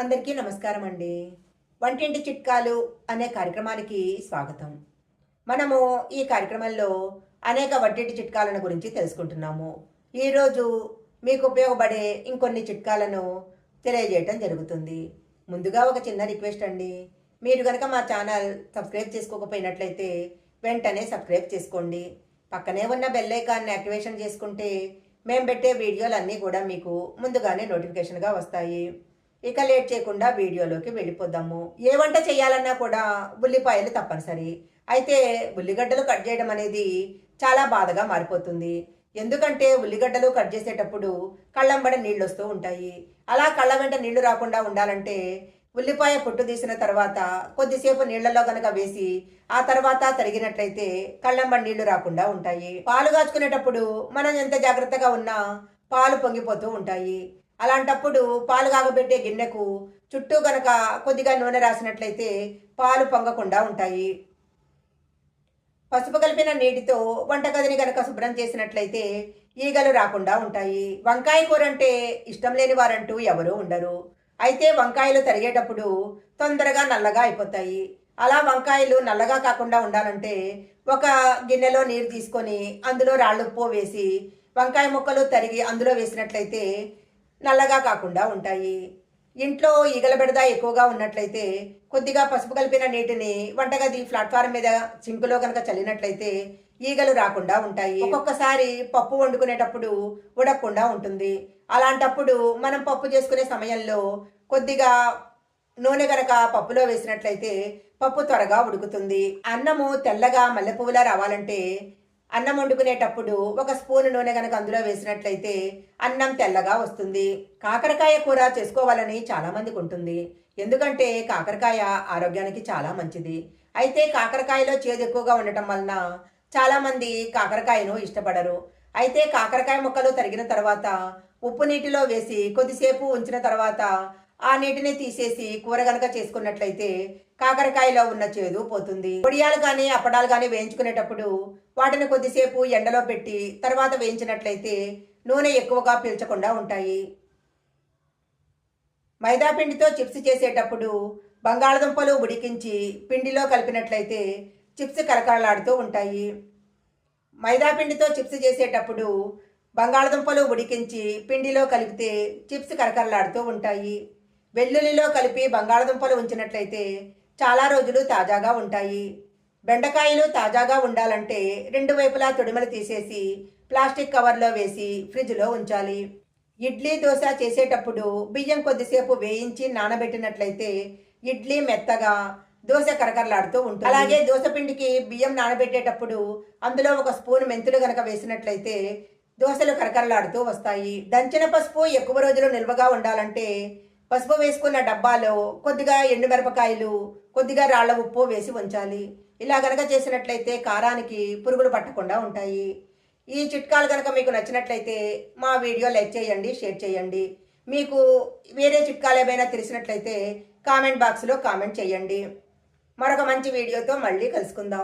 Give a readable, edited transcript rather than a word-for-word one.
అందరికీ నమస్కారం అండి. వంటింటి చిట్కాలు అనే కార్యక్రమానికి స్వాగతం. మనము ఈ కార్యక్రమంలో అనేక వంటింటి చిట్కాలను గురించి తెలుసుకుంటున్నాము. ఈరోజు మీకు ఉపయోగపడే ఇంకొన్ని చిట్కాలను తెలియజేయటం జరుగుతుంది. ముందుగా ఒక చిన్న రిక్వెస్ట్ అండి. మీరు గనక మా ఛానల్ సబ్స్క్రైబ్ చేసుకోకపోయినట్లయితే వెంటనే సబ్స్క్రైబ్ చేసుకోండి. పక్కనే ఉన్న బెల్ ఐకాన్ని యాక్టివేషన్ చేసుకుంటే మేము పెట్టే వీడియోలన్నీ కూడా మీకు ముందుగానే నోటిఫికేషన్గా వస్తాయి. ఇక లేట్ చేయకుండా వీడియోలోకి వెళ్ళిపోదాము. ఏ వంట చేయాలన్నా కూడా ఉల్లిపాయలు తప్పనిసరి. అయితే ఉల్లిగడ్డలు కట్ చేయడం అనేది చాలా బాధగా మారిపోతుంది. ఎందుకంటే ఉల్లిగడ్డలు కట్ చేసేటప్పుడు కళ్ళంబడ నీళ్ళు వస్తూ ఉంటాయి. అలా కళ్ళ వెంట నీళ్లు రాకుండా ఉండాలంటే ఉల్లిపాయ పొట్టు తీసిన తర్వాత కొద్దిసేపు నీళ్లలో గనక వేసి ఆ తర్వాత తరిగినట్లయితే కళ్ళంబడి నీళ్లు రాకుండా ఉంటాయి. పాలు కాచుకునేటప్పుడు మనం ఎంత జాగ్రత్తగా ఉన్నా పాలు పొంగిపోతూ ఉంటాయి. అలాంటప్పుడు పాలు కాగబెట్టే గిన్నెకు చుట్టూ గనక కొద్దిగా నూనె రాసినట్లయితే పాలు పొంగకుండా ఉంటాయి. పసుపు కలిపిన నీటితో వంటగదిని గనక శుభ్రం చేసినట్లయితే ఈగలు రాకుండా ఉంటాయి. వంకాయ కూర అంటే ఇష్టం లేని వారంటూ ఎవరూ ఉండరు. అయితే వంకాయలు తరిగేటప్పుడు తొందరగా నల్లగా అయిపోతాయి. అలా వంకాయలు నల్లగా కాకుండా ఉండాలంటే ఒక గిన్నెలో నీరు తీసుకొని అందులో రాళ్ళుప్పు వేసి వంకాయ ముక్కలు తరిగి అందులో వేసినట్లయితే నల్లగా కాకుండా ఉంటాయి. ఇంట్లో ఈగల బెడద ఎక్కువగా ఉన్నట్లయితే కొద్దిగా పసుపు కలిపిన నీటిని వంటగది ప్లాట్ఫారం మీద సింకులో కనుక చల్లినట్లయితే ఈగలు రాకుండా ఉంటాయి. ఒక్కొక్కసారి పప్పు వండుకునేటప్పుడు ఉడకకుండా ఉంటుంది. అలాంటప్పుడు మనం పప్పు చేసుకునే సమయంలో కొద్దిగా నూనె గనక పప్పులో వేసినట్లయితే పప్పు త్వరగా ఉడుకుతుంది. అన్నము తెల్లగా మల్లెపువ్వులా రావాలంటే అన్నం వండుకునేటప్పుడు ఒక స్పూన్ నూనె కనుక అందులో వేసినట్లయితే అన్నం తెల్లగా వస్తుంది. కాకరకాయ కూర చేసుకోవాలని చాలామందికి ఉంటుంది. ఎందుకంటే కాకరకాయ ఆరోగ్యానికి చాలా మంచిది. అయితే కాకరకాయలో చేదు ఎక్కువగా ఉండటం వలన చాలామంది కాకరకాయను ఇష్టపడరు. అయితే కాకరకాయ ముక్కలు తరిగిన తర్వాత ఉప్పు నీటిలో వేసి కొద్దిసేపు ఉంచిన తర్వాత ఆ నీటిని తీసేసి కూర గనక చేసుకున్నట్లయితే కాకరకాయలో ఉన్న చేదు పోతుంది. పొడియాలు కానీ అప్పడాలు కానీ వేయించుకునేటప్పుడు వాటిని కొద్దిసేపు ఎండలో పెట్టి తర్వాత వేయించినట్లయితే నూనె ఎక్కువగా పీల్చకుండా ఉంటాయి. మైదా పిండితో చిప్స్ చేసేటప్పుడు బంగాళదుంపలు ఉడికించి పిండిలో కలిపినట్లయితే చిప్స్ కరకరలాడుతూ ఉంటాయి. మైదా పిండితో చిప్స్ చేసేటప్పుడు బంగాళదుంపలు ఉడికించి పిండిలో కలిపితే చిప్స్ కరకరలాడుతూ ఉంటాయి. వెల్లుల్లిలో కలిపి బంగాళదుంపలు ఉంచినట్లయితే చాలా రోజులు తాజాగా ఉంటాయి. బెండకాయలు తాజాగా ఉండాలంటే రెండు వైపులా తొడిమలు తీసేసి ప్లాస్టిక్ కవర్లో వేసి ఫ్రిడ్జ్లో ఉంచాలి. ఇడ్లీ దోశ చేసేటప్పుడు బియ్యం కొద్దిసేపు వేయించి నానబెట్టినట్లయితే ఇడ్లీ మెత్తగా దోశ కరకరలాడుతూ ఉంటుంది. అలాగే దోశ పిండికి బియ్యం నానబెట్టేటప్పుడు అందులో ఒక స్పూన్ మెంతులు గనక వేసినట్లయితే దోశలు కరకరలాడుతూ వస్తాయి. దంచిన పసుపు ఎక్కువ రోజులు నిల్వగా ఉండాలంటే పసుపు వేసుకున్న డబ్బాలో కొద్దిగా ఎండుమిరపకాయలు కొద్దిగా రాళ్ల ఉప్పు వేసి ఉంచాలి. ఇలా గనక చేసినట్లయితే కారానికి పురుగులు పట్టకుండా ఉంటాయి. ఈ చిట్కాలు కనుక మీకు నచ్చినట్లయితే మా వీడియో లైక్ చేయండి, షేర్ చేయండి. మీకు వేరే చిట్కాలు ఏమైనా తెలిసినట్లయితే కామెంట్ బాక్స్లో కామెంట్ చేయండి. మరొక మంచి వీడియోతో మళ్ళీ కలుసుకుందాం.